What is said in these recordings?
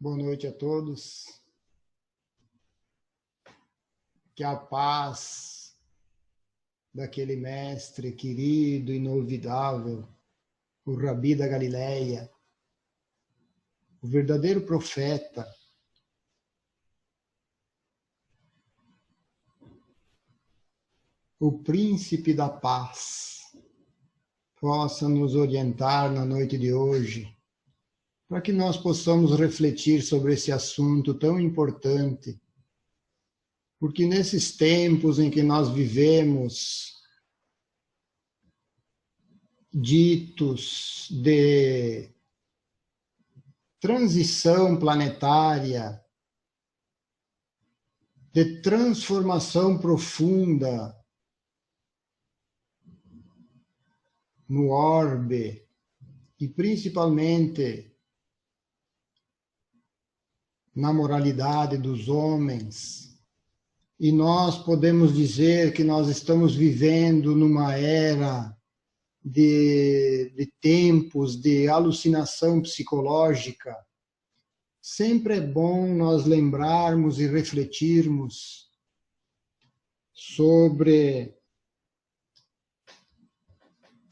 Boa noite a todos. Que a paz daquele mestre querido, inolvidável, o Rabi da Galileia, o verdadeiro profeta, o príncipe da paz, possa nos orientar na noite de hoje, para que nós possamos refletir sobre esse assunto tão importante. Porque nesses tempos em que nós vivemos, ditos de transição planetária, de transformação profunda no orbe, e principalmente na moralidade dos homens, e nós podemos dizer que nós estamos vivendo numa era de tempos de alucinação psicológica. Sempre é bom nós lembrarmos e refletirmos sobre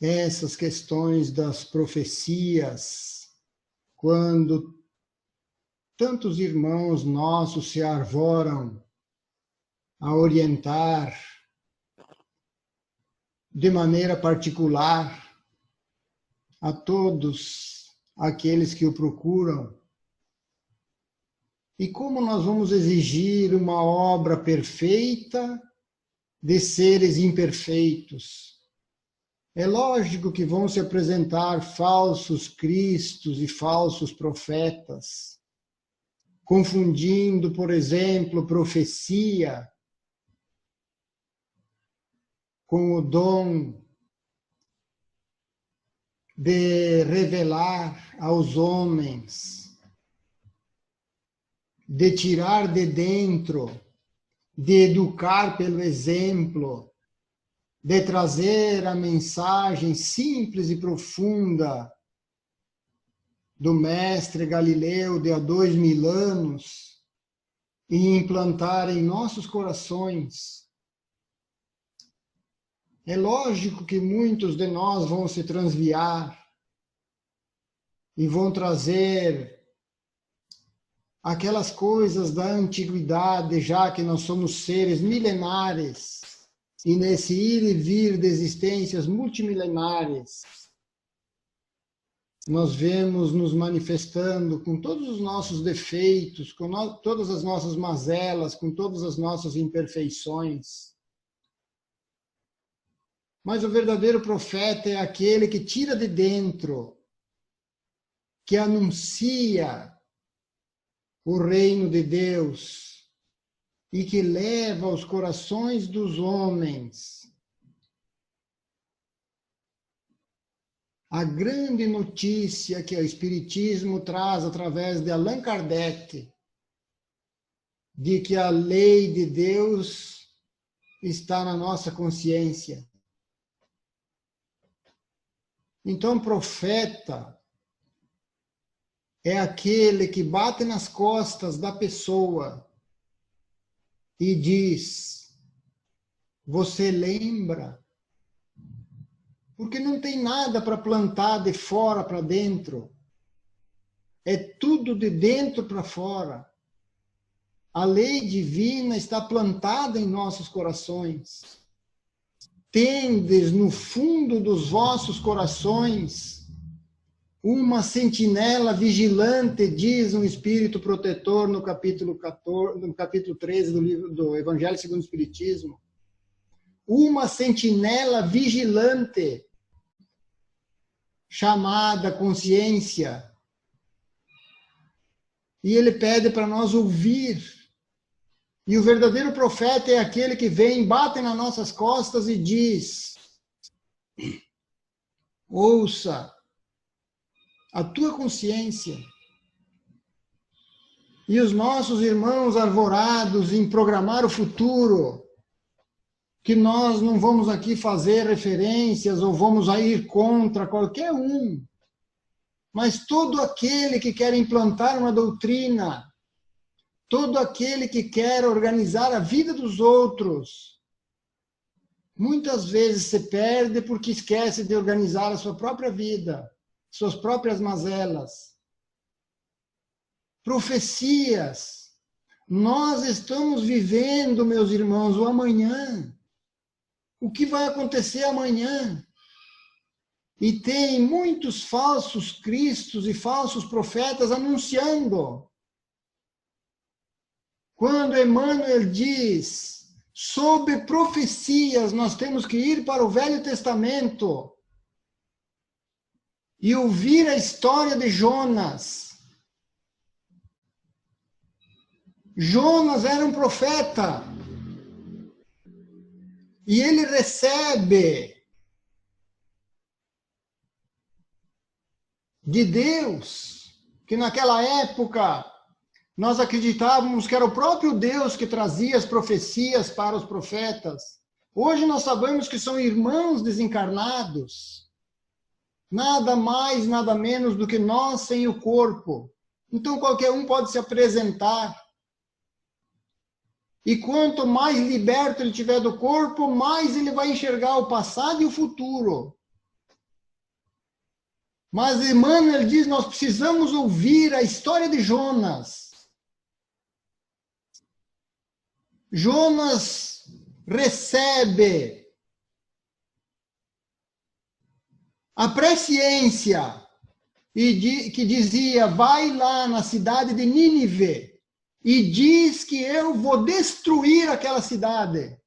essas questões das profecias, quando tantos irmãos nossos se arvoram a orientar de maneira particular a todos aqueles que o procuram. E como nós vamos exigir uma obra perfeita de seres imperfeitos? É lógico que vão se apresentar falsos cristos e falsos profetas, confundindo, por exemplo, profecia com o dom de revelar aos homens, de tirar de dentro, de educar pelo exemplo, de trazer a mensagem simples e profunda do mestre Galileu de há 2000 anos e implantar em nossos corações. É lógico que muitos de nós vão se transviar e vão trazer aquelas coisas da antiguidade, já que nós somos seres milenares e nesse ir e vir de existências multimilenares, nós vemos nos manifestando com todos os nossos defeitos, com todas as nossas mazelas, com todas as nossas imperfeições. Mas o verdadeiro profeta é aquele que tira de dentro, que anuncia o reino de Deus e que leva aos corações dos homens a grande notícia que o Espiritismo traz através de Allan Kardec, de que a lei de Deus está na nossa consciência. Então, profeta é aquele que bate nas costas da pessoa e diz: você lembra? Porque não tem nada para plantar de fora para dentro. É tudo de dentro para fora. A lei divina está plantada em nossos corações. Tendes no fundo dos vossos corações uma sentinela vigilante, diz um espírito protetor no capítulo 13 do livro do Evangelho segundo o Espiritismo. Uma sentinela vigilante, chamada consciência. E ele pede para nós ouvir. E o verdadeiro profeta é aquele que vem, bate nas nossas costas e diz: ouça a tua consciência. E os nossos irmãos arvorados em programar o futuro, que nós não vamos aqui fazer referências ou vamos a ir contra qualquer um, mas todo aquele que quer implantar uma doutrina, todo aquele que quer organizar a vida dos outros, muitas vezes se perde porque esquece de organizar a sua própria vida, suas próprias mazelas. Profecias. Nós estamos vivendo, meus irmãos, o amanhã. O que vai acontecer amanhã? E tem muitos falsos cristos e falsos profetas anunciando. Quando Emmanuel diz, sobre profecias, nós temos que ir para o Velho Testamento e ouvir a história de Jonas. Jonas era um profeta e ele recebe de Deus, que naquela época nós acreditávamos que era o próprio Deus que trazia as profecias para os profetas. Hoje nós sabemos que são irmãos desencarnados, nada mais, nada menos do que nós sem o corpo. Então qualquer um pode se apresentar. E quanto mais liberto ele tiver do corpo, mais ele vai enxergar o passado e o futuro. Mas Emmanuel diz, nós precisamos ouvir a história de Jonas. Jonas recebe a presciência que dizia, vai lá na cidade de Nínive e diz que eu vou destruir aquela cidade.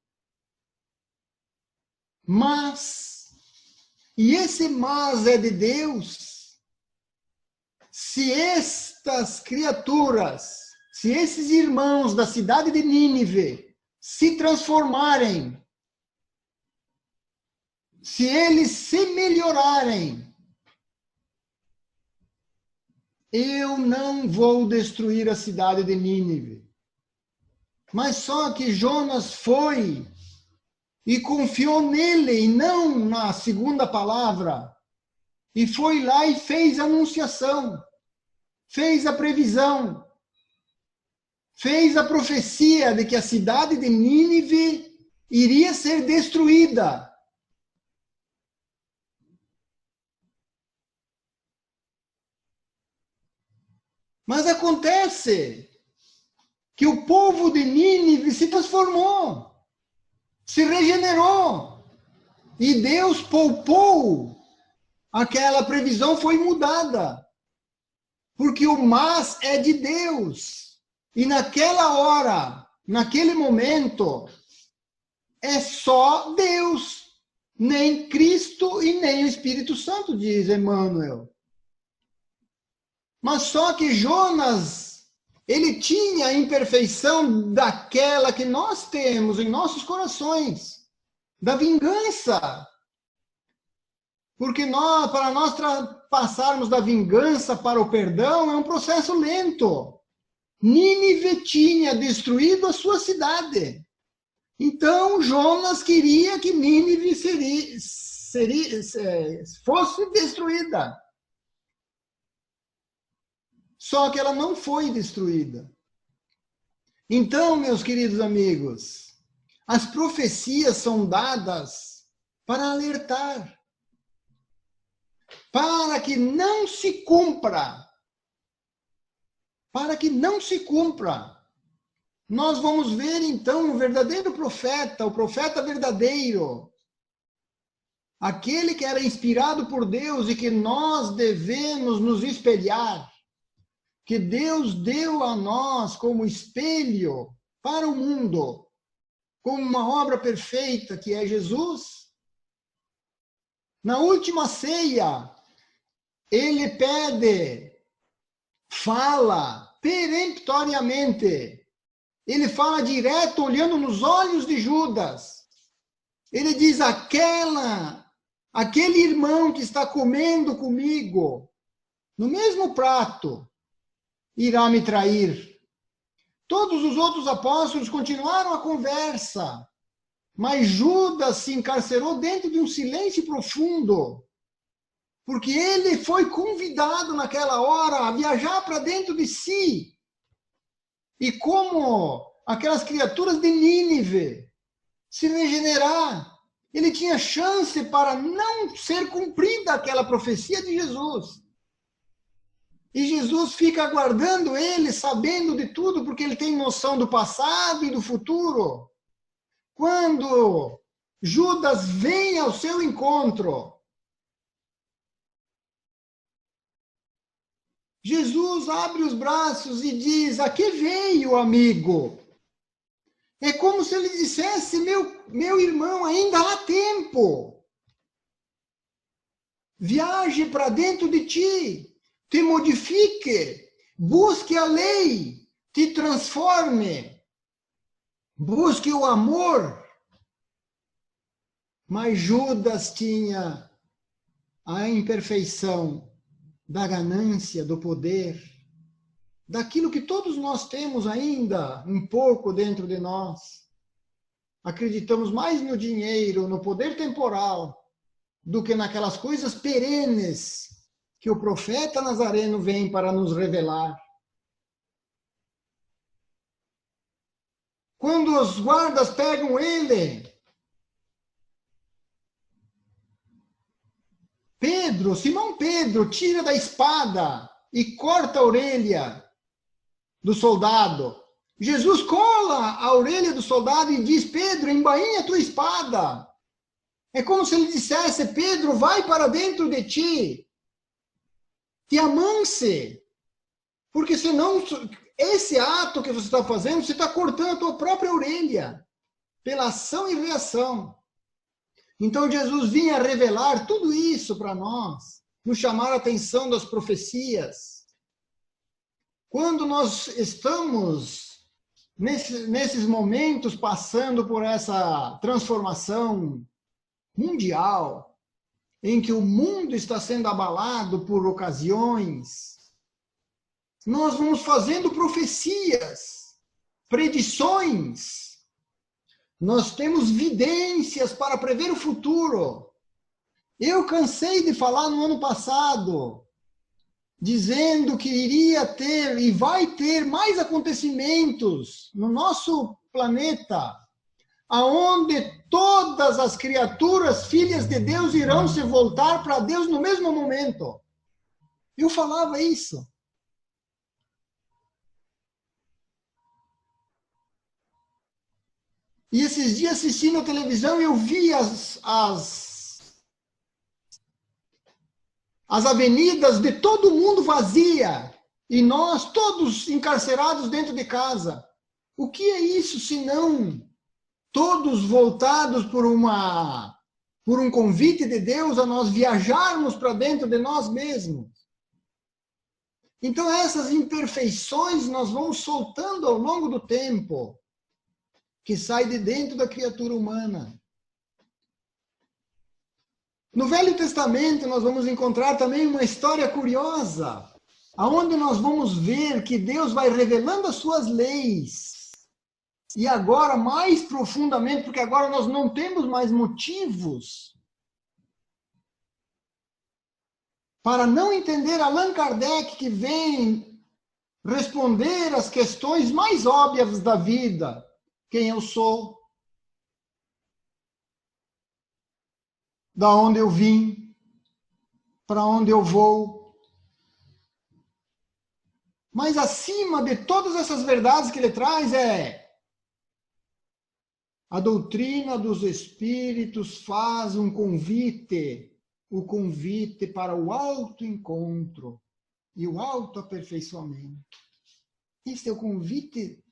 E esse mas é de Deus, se estas criaturas, se esses irmãos da cidade de Nínive se transformarem, se eles se melhorarem, eu não vou destruir a cidade de Nínive. Mas só que Jonas foi e confiou nele e não na segunda palavra. E foi lá e fez a anunciação, fez a previsão, fez a profecia de que a cidade de Nínive iria ser destruída. Mas acontece que o povo de Nínive se transformou, se regenerou, e Deus poupou, aquela previsão foi mudada, porque o mas é de Deus, e naquela hora, naquele momento, é só Deus, nem Cristo e nem o Espírito Santo, diz Emmanuel. Mas só que Jonas, ele tinha a imperfeição daquela que nós temos em nossos corações, da vingança. Porque para nós passarmos da vingança para o perdão é um processo lento. Nínive tinha destruído a sua cidade. Então Jonas queria que Nínive fosse destruída. Só que ela não foi destruída. Então, meus queridos amigos, as profecias são dadas para alertar, para que não se cumpra. Para que não se cumpra. Nós vamos ver, então, o verdadeiro profeta, o profeta verdadeiro, aquele que era inspirado por Deus e que nós devemos nos espelhar, que Deus deu a nós como espelho para o mundo, como uma obra perfeita que é Jesus. Na última ceia, ele pede, fala peremptoriamente, ele fala direto, olhando nos olhos de Judas. Ele diz, aquele irmão que está comendo comigo, no mesmo prato, irá me trair. Todos os outros apóstolos continuaram a conversa, mas Judas se encarcerou dentro de um silêncio profundo. Porque ele foi convidado naquela hora a viajar para dentro de si. E como aquelas criaturas de Nínive se regenerar. Ele tinha chance para não ser cumprida aquela profecia de Jesus. E Jesus fica aguardando ele, sabendo de tudo, porque ele tem noção do passado e do futuro. Quando Judas vem ao seu encontro, Jesus abre os braços e diz: "A que veio, amigo?" É como se ele dissesse: meu irmão, ainda há tempo. Viaje para dentro de ti, te modifique, busque a lei, te transforme, busque o amor. Mas Judas tinha a imperfeição da ganância, do poder, daquilo que todos nós temos ainda um pouco dentro de nós. Acreditamos mais no dinheiro, no poder temporal, do que naquelas coisas perenes que o profeta Nazareno vem para nos revelar. Quando os guardas pegam ele, Simão Pedro, tira da espada e corta a orelha do soldado. Jesus cola a orelha do soldado e diz: Pedro, embainha a tua espada. É como se ele dissesse: Pedro, vai para dentro de ti, te amance, porque senão esse ato que você está fazendo, você está cortando a tua própria orelha, pela ação e reação. Então Jesus vinha revelar tudo isso para nós, nos chamar a atenção das profecias. Quando nós estamos nesses momentos passando por essa transformação mundial, em que o mundo está sendo abalado por ocasiões, nós vamos fazendo profecias, predições. Nós temos vidências para prever o futuro. Eu cansei de falar no ano passado, dizendo que iria ter e vai ter mais acontecimentos no nosso planeta, aonde todas as criaturas, filhas de Deus, irão se voltar para Deus no mesmo momento. Eu falava isso. E esses dias assistindo a televisão, eu vi as avenidas de todo mundo vazia e nós todos encarcerados dentro de casa. O que é isso senão todos voltados por um convite de Deus a nós viajarmos para dentro de nós mesmos? Então essas imperfeições nós vamos soltando ao longo do tempo, que sai de dentro da criatura humana. No Velho Testamento nós vamos encontrar também uma história curiosa, aonde nós vamos ver que Deus vai revelando as suas leis. E agora mais profundamente, porque agora nós não temos mais motivos para não entender Allan Kardec, que vem responder as questões mais óbvias da vida. Quem eu sou? Da onde eu vim? Para onde eu vou? Mas acima de todas essas verdades que ele traz a doutrina dos espíritos faz um convite, o convite para o autoencontro e o autoaperfeiçoamento. Este é o convite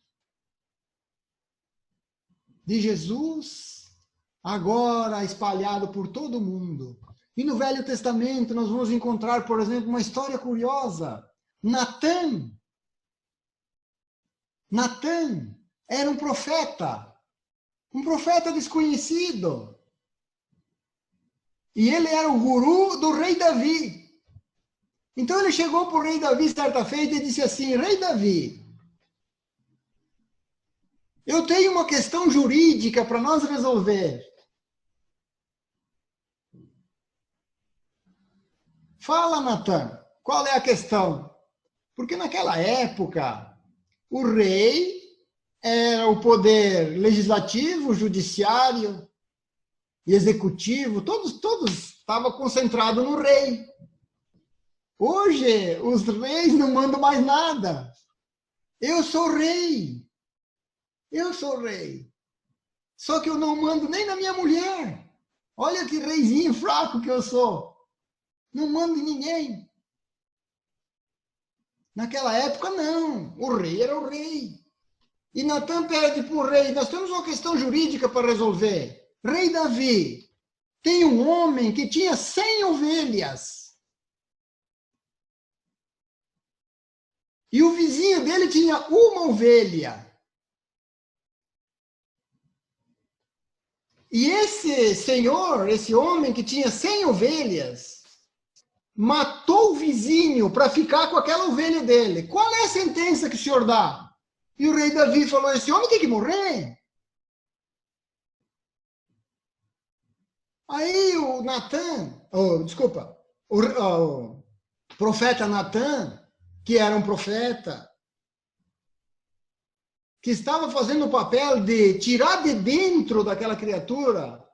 de Jesus, agora espalhado por todo o mundo. E no Velho Testamento nós vamos encontrar, por exemplo, uma história curiosa. Natã era um profeta desconhecido. E ele era o guru do rei Davi. Então ele chegou para o rei Davi certa feita e disse assim: Rei Davi, eu tenho uma questão jurídica para nós resolver. Fala, Natan, qual é a questão? Porque naquela época, o rei era o poder legislativo, judiciário e executivo, todos estavam concentrados no rei. Hoje, os reis não mandam mais nada. Eu sou rei. Eu sou rei. Só que eu não mando nem na minha mulher. Olha que reizinho fraco que eu sou. Não mando em ninguém. Naquela época, não. O rei era o rei. E Natan pede para o rei, nós temos uma questão jurídica para resolver. Rei Davi, tem um homem que tinha 100 ovelhas. E o vizinho dele tinha uma ovelha. E esse senhor, esse homem que tinha 100 ovelhas, matou o vizinho para ficar com aquela ovelha dele. Qual é a sentença que o senhor dá? E o rei Davi falou, esse homem tem que morrer. Aí o Natan, o profeta Natan, que era um profeta, que estava fazendo o papel de tirar de dentro daquela criatura,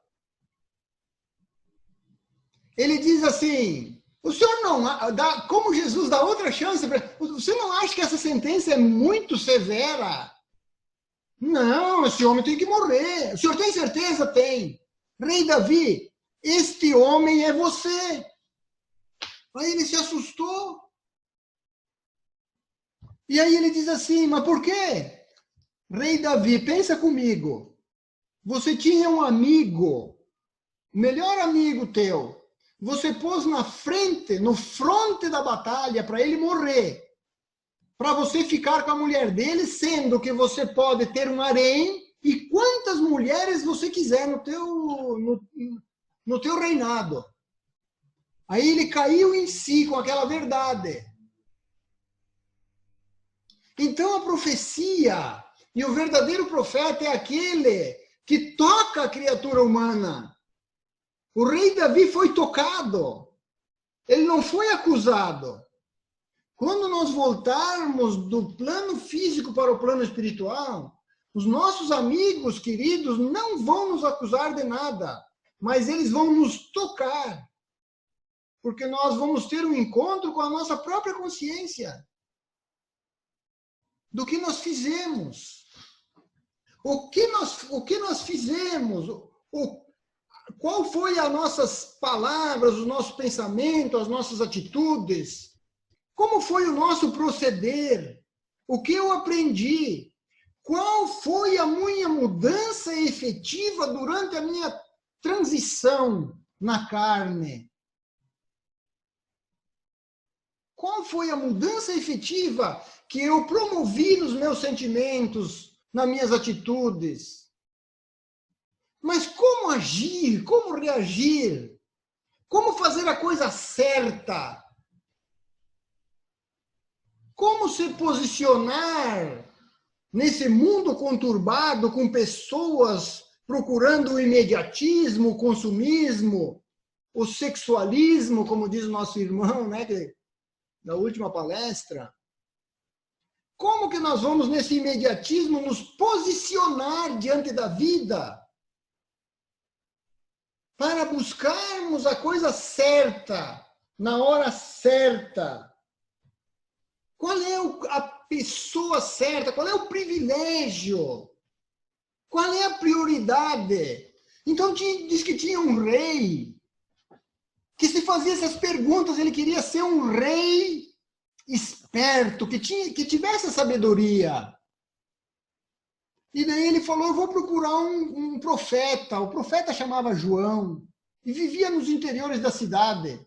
ele diz assim, o senhor não dá, como Jesus dá outra chance, você não acha que essa sentença é muito severa? Não, esse homem tem que morrer. O senhor tem certeza? Tem. Rei Davi, este homem é você. Aí ele se assustou. E aí ele diz assim, mas por quê? Rei Davi, pensa comigo. Você tinha um amigo, o melhor amigo teu. Você pôs na frente, no fronte da batalha para ele morrer. Para você ficar com a mulher dele, sendo que você pode ter um harém e quantas mulheres você quiser no teu reinado. Aí ele caiu em si com aquela verdade. Então a profecia e o verdadeiro profeta é aquele que toca a criatura humana. O rei Davi foi tocado. Ele não foi acusado. Quando nós voltarmos do plano físico para o plano espiritual, os nossos amigos queridos não vão nos acusar de nada, mas eles vão nos tocar, porque nós vamos ter um encontro com a nossa própria consciência do que nós fizemos. O que nós fizemos? Qual foi as nossas palavras, os nossos pensamentos, as nossas atitudes? Como foi o nosso proceder? O que eu aprendi? Qual foi a minha mudança efetiva durante a minha transição na carne? Qual foi a mudança efetiva que eu promovi nos meus sentimentos, nas minhas atitudes? Mas como agir? Como reagir? Como fazer a coisa certa? Como se posicionar nesse mundo conturbado com pessoas procurando o imediatismo, o consumismo, o sexualismo, como diz o nosso irmão, né, na última palestra? Como que nós vamos nesse imediatismo nos posicionar diante da vida para buscarmos a coisa certa, na hora certa? Qual é a pessoa certa? Qual é o privilégio? Qual é a prioridade? Então diz que tinha um rei que se fazia essas perguntas, ele queria ser um rei esperto, que tivesse a sabedoria. E daí ele falou, eu vou procurar um profeta. O profeta chamava João e vivia nos interiores da cidade.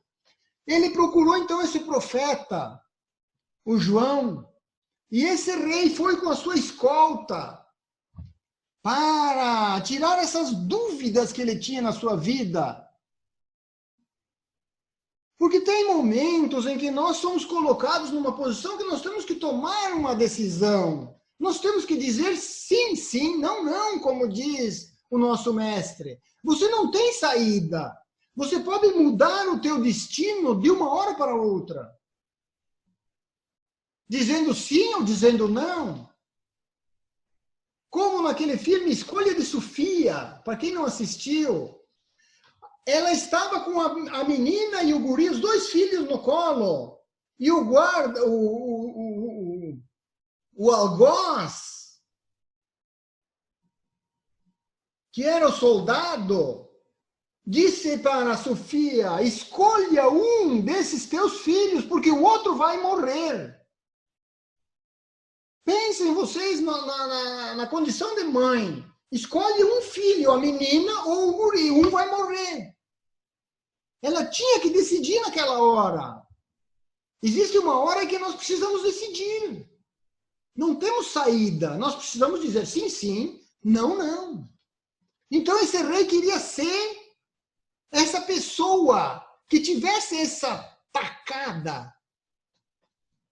Ele procurou então esse profeta, o João, e esse rei foi com a sua escolta para tirar essas dúvidas que ele tinha na sua vida. Porque tem momentos em que nós somos colocados numa posição que nós temos que tomar uma decisão. Nós temos que dizer sim, sim, não, não, como diz o nosso mestre. Você não tem saída. Você pode mudar o teu destino de uma hora para outra. Dizendo sim ou dizendo não. Como naquele filme Escolha de Sofia, para quem não assistiu, ela estava com a menina e o guri, os dois filhos no colo. E o guarda, o algoz, que era o soldado, disse para a Sofia: escolha um desses teus filhos, porque o outro vai morrer. Pensem vocês na condição de mãe. Escolhe um filho, a menina ou o guri, um vai morrer. Ela tinha que decidir naquela hora. Existe uma hora em que nós precisamos decidir. Não temos saída. Nós precisamos dizer sim, sim, não, não. Então esse rei queria ser essa pessoa que tivesse essa tacada,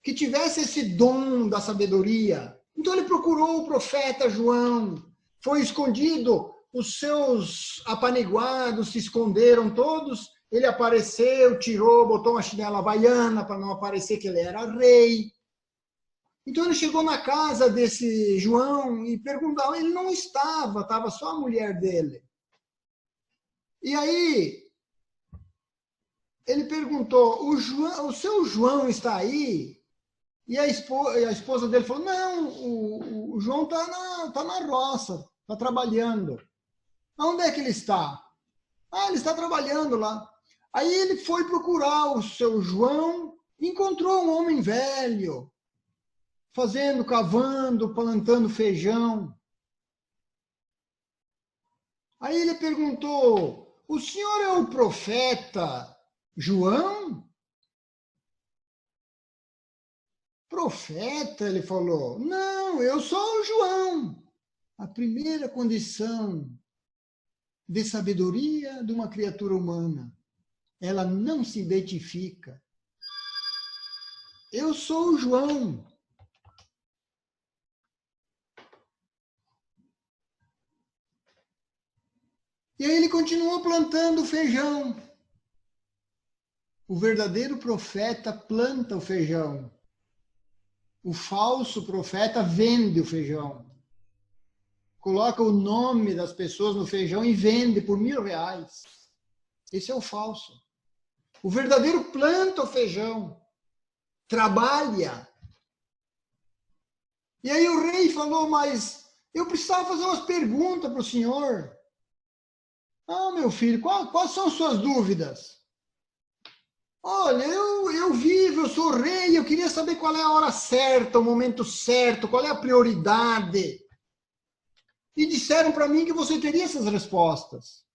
que tivesse esse dom da sabedoria. Então ele procurou o profeta João, foi escondido, os seus apaniguados se esconderam todos, ele apareceu, tirou, botou uma chinela havaiana para não aparecer que ele era rei. Então ele chegou na casa desse João e perguntou, ele não estava só a mulher dele. E aí ele perguntou, o seu João está aí? E a esposa dele falou, não, o João está na roça, está trabalhando. Onde é que ele está? Ah, ele está trabalhando lá. Aí ele foi procurar o seu João, encontrou um homem velho, cavando, plantando feijão. Aí ele perguntou, o senhor é o profeta João? Profeta, ele falou, não, eu sou o João. A primeira condição de sabedoria de uma criatura humana, ela não se identifica. Eu sou o João. E aí ele continuou plantando feijão. O verdadeiro profeta planta o feijão. O falso profeta vende o feijão. Coloca o nome das pessoas no feijão e vende por R$1.000. Esse é o falso. O verdadeiro planta o feijão. Trabalha. E aí o rei falou, mas eu precisava fazer umas perguntas para o senhor. Ah, meu filho, quais são as suas dúvidas? Olha, eu vivo, eu sou rei, eu queria saber qual é a hora certa, o momento certo, qual é a prioridade. E disseram para mim que você teria essas respostas.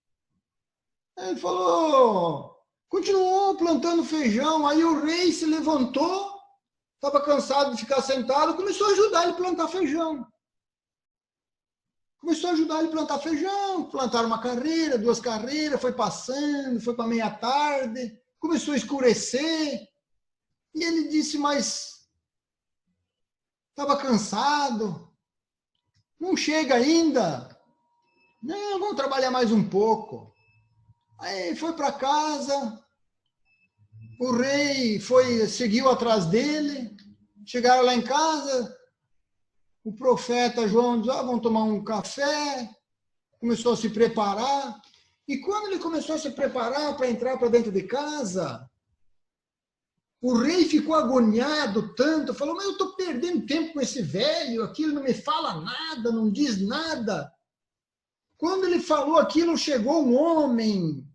Ele falou, continuou plantando feijão, aí o rei se levantou, estava cansado de ficar sentado, começou a ajudar ele a plantar feijão. Começou a ajudar ele a plantar feijão, plantaram uma carreira, 2 carreiras, foi passando, foi para meia tarde, começou a escurecer, e ele disse, mas estava cansado, não chega ainda, não, vamos trabalhar mais um pouco. Aí foi para casa, o rei seguiu atrás dele, chegaram lá em casa, o profeta João disse, vamos tomar um café, começou a se preparar, e quando ele começou a se preparar para entrar para dentro de casa, o rei ficou agoniado tanto, falou, mas eu estou perdendo tempo com esse velho, aquilo não me fala nada, não diz nada. Quando ele falou aquilo, chegou um homem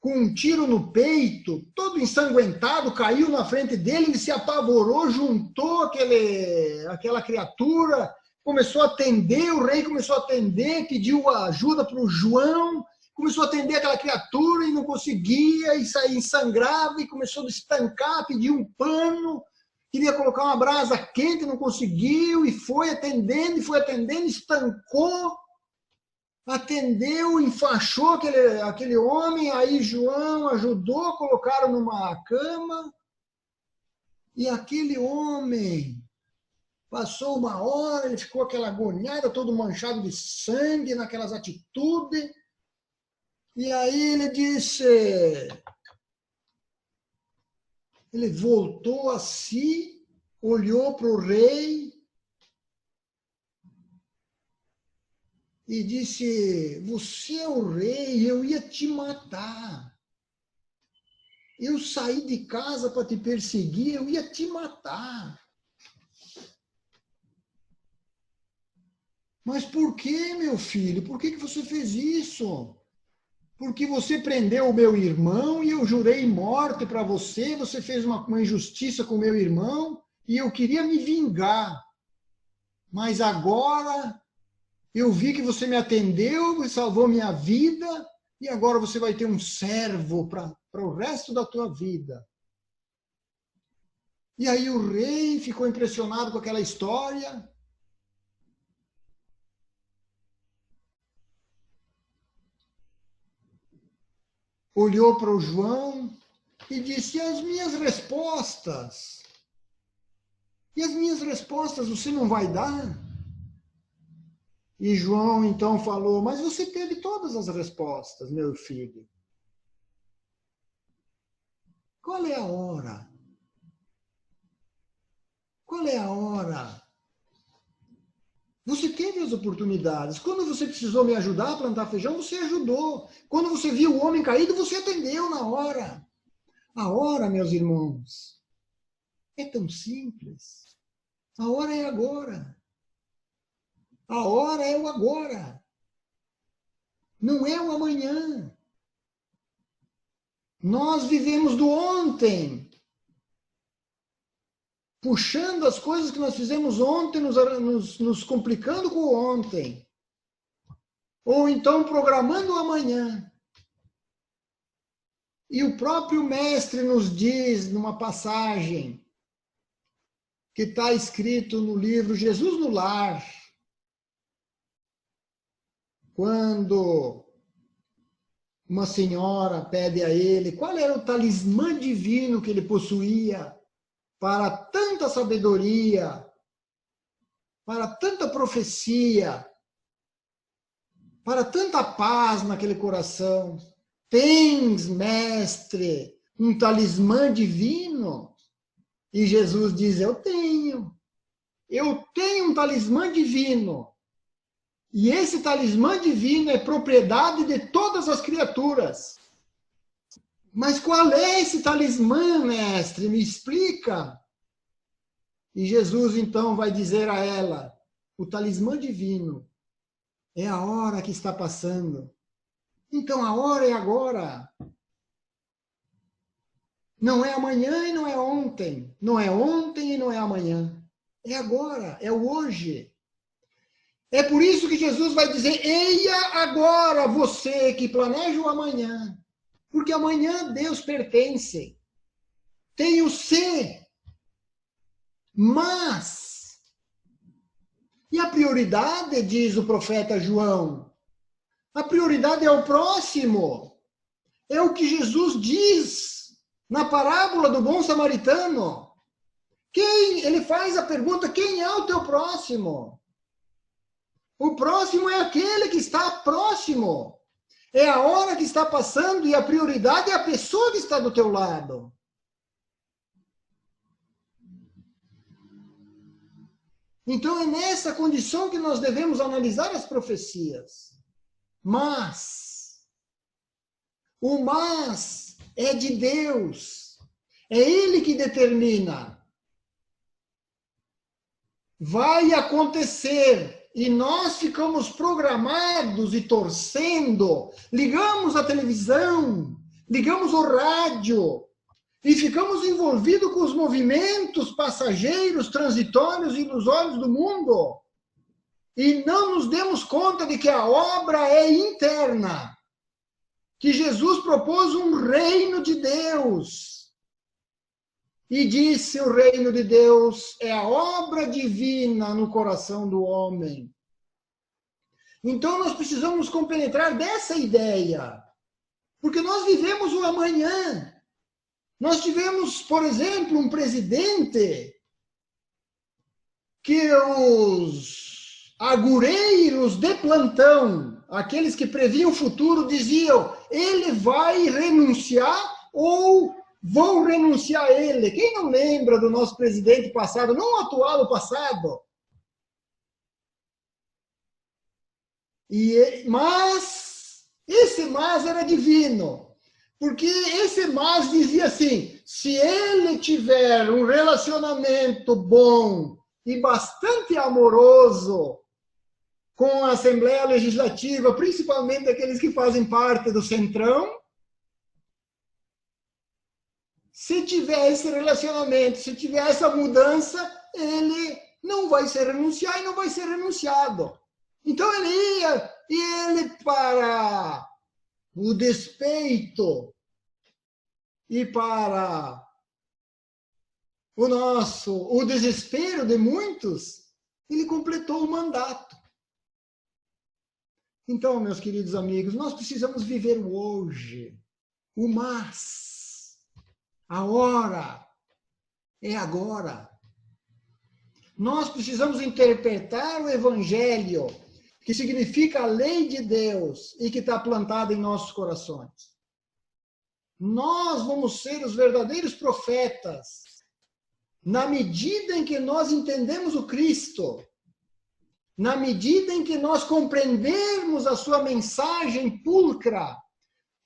com um tiro no peito, todo ensanguentado, caiu na frente dele, ele se apavorou, juntou aquela criatura, começou a atender, o rei começou a atender, pediu ajuda para o João, começou a atender aquela criatura e não conseguia, e saía, sangrava, e começou a estancar, pediu um pano, queria colocar uma brasa quente, não conseguiu, e foi atendendo, estancou, atendeu, enfaixou aquele homem, aí João ajudou, colocaram numa cama, e aquele homem passou uma hora, ele ficou aquela agoniada, todo manchado de sangue, naquelas atitudes, E aí ele disse, ele voltou a si, olhou para o rei e disse, você é o rei, eu ia te matar. Eu saí de casa para te perseguir, eu ia te matar. Mas por que, meu filho? Por que você fez isso? Porque você prendeu o meu irmão e eu jurei morte para você, você fez uma injustiça com o meu irmão e eu queria me vingar. Mas agora eu vi que você me atendeu e salvou minha vida e agora você vai ter um servo para o resto da tua vida. E aí o rei ficou impressionado com aquela história. Olhou para o João e disse, e as minhas respostas? E as minhas respostas você não vai dar? E João então falou, mas você teve todas as respostas, meu filho. Qual é a hora? Qual é a hora? Você teve as oportunidades. Quando você precisou me ajudar a plantar feijão, você ajudou. Quando você viu o homem caído, você atendeu na hora. A hora, meus irmãos, é tão simples. A hora é agora. A hora é o agora. Não é o amanhã. Nós vivemos do ontem. Puxando as coisas que nós fizemos ontem, nos complicando com o ontem. Ou então programando o amanhã. E o próprio mestre nos diz, numa passagem, que está escrito no livro Jesus no Lar, quando uma senhora pede a ele qual era o talismã divino que ele possuía para tanta sabedoria, para tanta profecia, para tanta paz naquele coração. Tens, mestre, um talismã divino? E Jesus diz, eu tenho um talismã divino. E esse talismã divino é propriedade de todas as criaturas. Mas qual é esse talismã, mestre? Me explica. E Jesus então vai dizer a ela, o talismã divino é a hora que está passando. Então a hora é agora. Não é amanhã e não é ontem. Não é ontem e não é amanhã. É agora, é o hoje. É por isso que Jesus vai dizer, eia agora você que planeja o amanhã. Porque amanhã a Deus pertence. Tem o ser. Mas, e a prioridade, diz o profeta João, a prioridade é o próximo. É o que Jesus diz na parábola do bom samaritano. Ele faz a pergunta, quem é o teu próximo? O próximo é aquele que está próximo. É a hora que está passando e a prioridade é a pessoa que está do teu lado. Então é nessa condição que nós devemos analisar as profecias. Mas, o mas é de Deus. É Ele que determina. Vai acontecer. E nós ficamos programados e torcendo. Ligamos a televisão, ligamos o rádio e ficamos envolvidos com os movimentos passageiros, transitórios e ilusórios do mundo. E não nos demos conta de que a obra é interna. Que Jesus propôs um reino de Deus. E disse, o reino de Deus é a obra divina no coração do homem. Então nós precisamos nos compenetrar dessa ideia. Porque nós vivemos o amanhã. Nós tivemos, por exemplo, um presidente que os agureiros de plantão, aqueles que previam o futuro diziam, ele vai renunciar ou vão renunciar a ele. Quem não lembra do nosso presidente passado, não o atual, o passado? Mas esse mas era divino. Porque esse mas dizia assim, se ele tiver um relacionamento bom e bastante amoroso com a Assembleia Legislativa, principalmente aqueles que fazem parte do Centrão, se tiver esse relacionamento, se tiver essa mudança, ele não vai se renunciar e não vai ser renunciado. Então ele ia, e ele, para o despeito e para o desespero de muitos, ele completou o mandato. Então, meus queridos amigos, nós precisamos viver o hoje, o mas, a hora é agora. Nós precisamos interpretar o Evangelho, que significa a lei de Deus e que está plantada em nossos corações. Nós vamos ser os verdadeiros profetas na medida em que nós entendemos o Cristo, na medida em que nós compreendermos a sua mensagem pulcra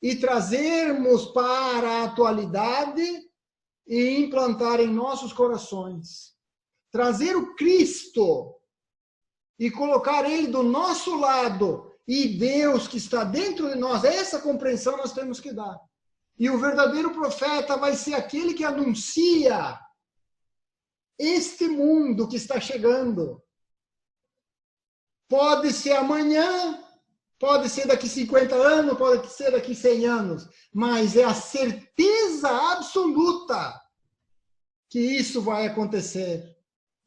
e trazermos para a atualidade e implantar em nossos corações. Trazer o Cristo e colocar ele do nosso lado e Deus que está dentro de nós, essa compreensão nós temos que dar. E o verdadeiro profeta vai ser aquele que anuncia este mundo que está chegando. Pode ser amanhã, pode ser daqui 50 anos, pode ser daqui 100 anos, mas é a certeza absoluta que isso vai acontecer.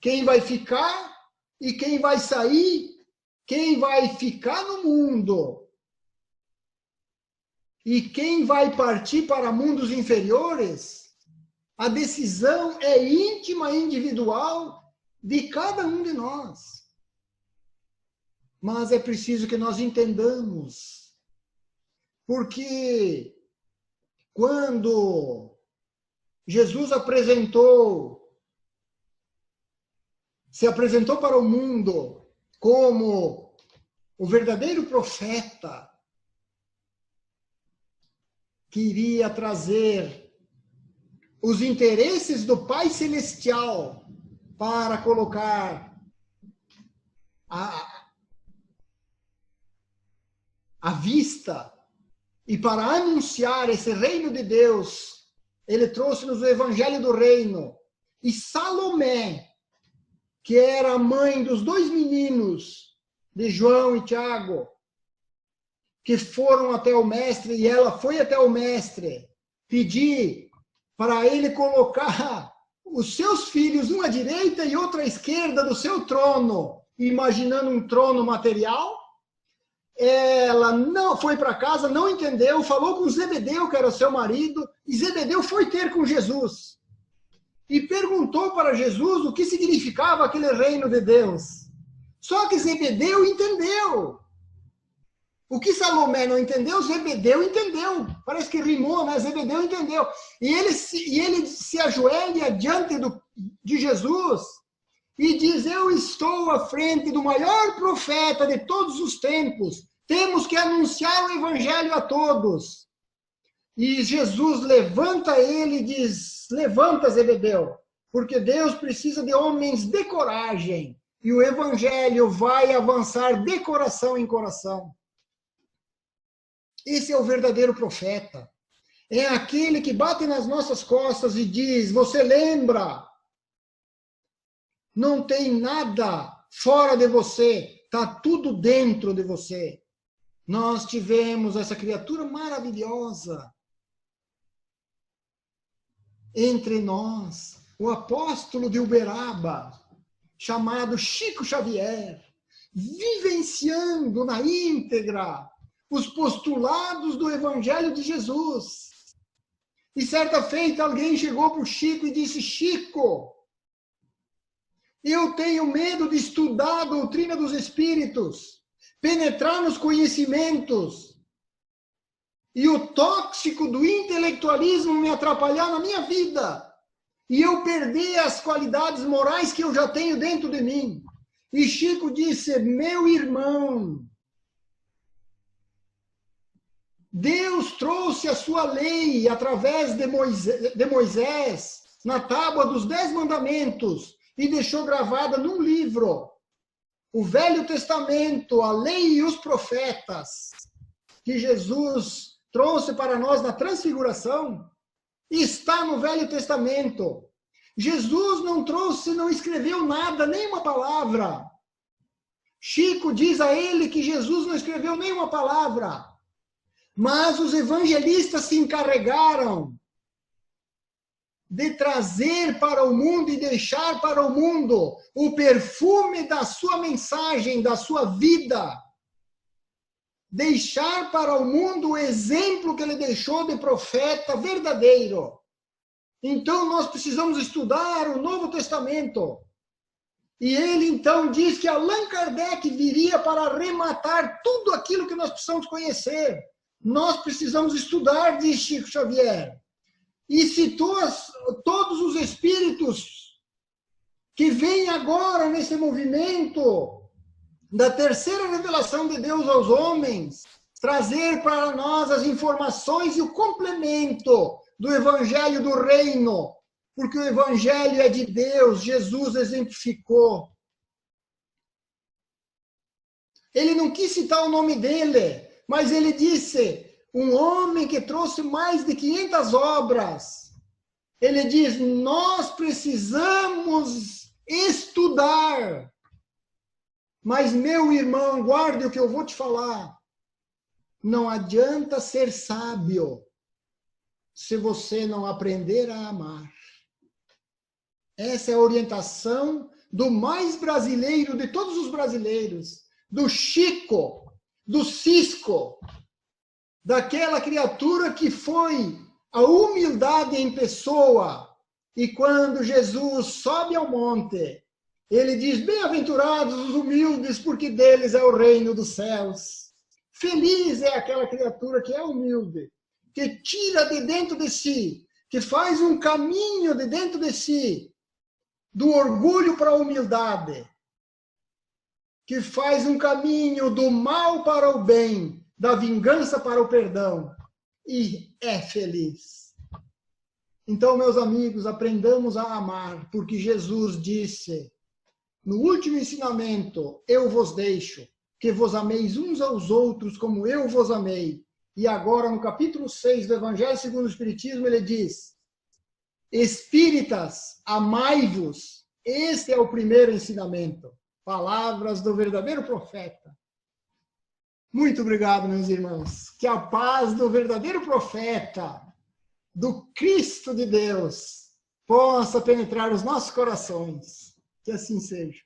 Quem vai ficar e quem vai sair, quem vai ficar no mundo e quem vai partir para mundos inferiores, a decisão é íntima e individual de cada um de nós. Mas é preciso que nós entendamos, porque quando Jesus se apresentou para o mundo como o verdadeiro profeta, que iria trazer os interesses do Pai Celestial para colocar à vista e para anunciar esse reino de Deus, ele trouxe-nos o Evangelho do Reino. E Salomé, que era a mãe dos dois meninos, de João e Tiago, que foram até o mestre, e ela foi até o mestre pedir para ele colocar os seus filhos, um à direita e outro à esquerda do seu trono, imaginando um trono material. Ela não foi para casa, não entendeu, falou com Zebedeu, que era seu marido, e Zebedeu foi ter com Jesus. E perguntou para Jesus o que significava aquele reino de Deus. Só que Zebedeu entendeu. O que Salomé não entendeu, Zebedeu entendeu. Parece que rimou, né? Zebedeu entendeu. E ele se ajoelha diante de Jesus e diz, eu estou à frente do maior profeta de todos os tempos. Temos que anunciar o evangelho a todos. E Jesus levanta ele e diz, levanta, Zebedeu, porque Deus precisa de homens de coragem. E o evangelho vai avançar de coração em coração. Esse é o verdadeiro profeta. É aquele que bate nas nossas costas e diz, você lembra? Não tem nada fora de você, está tudo dentro de você. Nós tivemos essa criatura maravilhosa entre nós, o apóstolo de Uberaba, chamado Chico Xavier, vivenciando na íntegra os postulados do Evangelho de Jesus. E certa feita alguém chegou para o Chico e disse, Chico, eu tenho medo de estudar a doutrina dos espíritos, penetrar nos conhecimentos e o tóxico do intelectualismo me atrapalhar na minha vida e eu perder as qualidades morais que eu já tenho dentro de mim. E Chico disse: meu irmão, Deus trouxe a sua lei através de Moisés na tábua dos 10 mandamentos e deixou gravada num livro. O Velho Testamento, a lei e os profetas, que Jesus trouxe para nós na transfiguração, está no Velho Testamento. Jesus não trouxe, não escreveu nada, nenhuma palavra. Chico diz a ele que Jesus não escreveu nenhuma palavra. Mas os evangelistas se encarregaram de trazer para o mundo e deixar para o mundo o perfume da sua mensagem, da sua vida. Deixar para o mundo o exemplo que ele deixou de profeta verdadeiro. Então nós precisamos estudar o Novo Testamento. E ele então diz que Allan Kardec viria para arrematar tudo aquilo que nós precisamos conhecer. Nós precisamos estudar, diz Chico Xavier. E citou todos os espíritos que vêm agora nesse movimento da terceira revelação de Deus aos homens, trazer para nós as informações e o complemento do Evangelho do Reino, porque o Evangelho é de Deus, Jesus exemplificou. Ele não quis citar o nome dele, mas ele disse, um homem que trouxe mais de 500 obras. Ele diz, nós precisamos estudar. Mas, meu irmão, guarde o que eu vou te falar. Não adianta ser sábio se você não aprender a amar. Essa é a orientação do mais brasileiro de todos os brasileiros, do Chico, do Cisco, daquela criatura que foi a humildade em pessoa. E quando Jesus sobe ao monte, ele diz, bem-aventurados os humildes, porque deles é o reino dos céus. Feliz é aquela criatura que é humilde, que tira de dentro de si, que faz um caminho de dentro de si, do orgulho para a humildade, que faz um caminho do mal para o bem, da vingança para o perdão, e é feliz. Então, meus amigos, aprendamos a amar, porque Jesus disse, no último ensinamento, eu vos deixo, que vos ameis uns aos outros como eu vos amei. E agora, no capítulo 6 do Evangelho segundo o Espiritismo, ele diz, espíritas, amai-vos. Este é o primeiro ensinamento. Palavras do verdadeiro profeta. Muito obrigado, meus irmãos. Que a paz do verdadeiro profeta, do Cristo de Deus, possa penetrar os nossos corações. Que assim seja.